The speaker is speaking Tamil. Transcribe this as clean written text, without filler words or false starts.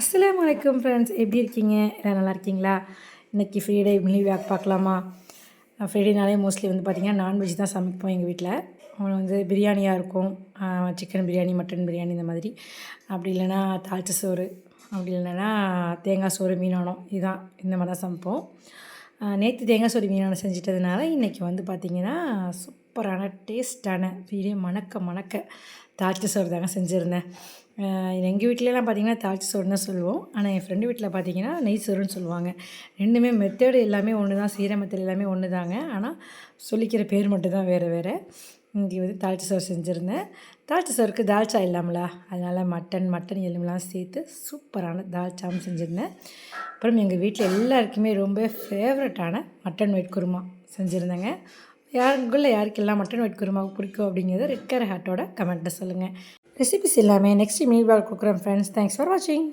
அஸ்ஸலாமு அலைக்கும் ஃப்ரெண்ட்ஸ், எப்படி இருக்கீங்க? எல்லாம் நல்லா இருக்கீங்களா? இன்றைக்கி ஃப்ரைடே மினி விளாக் பார்க்கலாமா? ஃப்ரைடேனாலே மோஸ்ட்லி வந்து பார்த்திங்கன்னா நான்வெஜ் தான் சமைப்போம் எங்கள் வீட்டில். வந்து பிரியாணியாக இருக்கும், சிக்கன் பிரியாணி, மட்டன் பிரியாணி இந்த மாதிரி. அப்படி இல்லைன்னா தாளிச்ச சோறு, அப்படி இல்லைன்னா தேங்காய் சோறு, மீனானம், இதுதான் இந்த மாதிரி தான் சமைப்போம். நேற்று தேங்காய் சோறு மீனானம் செஞ்சிட்டதுனால இன்றைக்கி வந்து பார்த்திங்கன்னா சூப்பரான டேஸ்ட்டான வீடே மணக்க மணக்க தாளிச்ச சோறு தாங்க செஞ்சுருந்தேன். எங்கள் வீட்டிலலாம் பார்த்திங்கன்னா தாளிச்ச சோறுன்னு தான் சொல்லுவோம். ஆனால் என் ஃப்ரெண்டு வீட்டில் பார்த்திங்கன்னா நெய் சோறுன்னு சொல்லுவாங்க. ரெண்டுமே மெத்தேடு எல்லாமே ஒன்று தான், செய்கிற மெத்தேடு எல்லாமே ஒன்று தாங்க. ஆனால் சொல்லிக்கிற பேர் மட்டும் தான் வேறு வேறு. இன்றைக்கி வந்து தாளிச்ச சோறு செஞ்சுருந்தேன். தாளிச்ச சோறுக்கு தால்ச்சா இல்லாமலா, அதனால் மட்டன் எலும்புலாம் சேர்த்து சூப்பரான தால்ச்சாவும் செஞ்சுருந்தேன். அப்புறம் எங்கள் வீட்டில் எல்லாருக்குமே ரொம்ப ஃபேவரட்டான மட்டன் ஒயிட் குருமா செஞ்சுருந்தேங்க. யாருக்கெல்லாம் மட்டன் ஒயிட் குருமா பிடிக்கும் அப்படிங்கிறத ரெட் கலர் ஹார்ட்டோட கமெண்ட்டில் சொல்லுங்கள். ரெசிபிஸ் எல்லாமே நெக்ஸ்ட் மீல் பால் கொடுக்குறேன் ஃப்ரெண்ட்ஸ். தேங்க்ஸ் ஃபார் வாட்சிங்.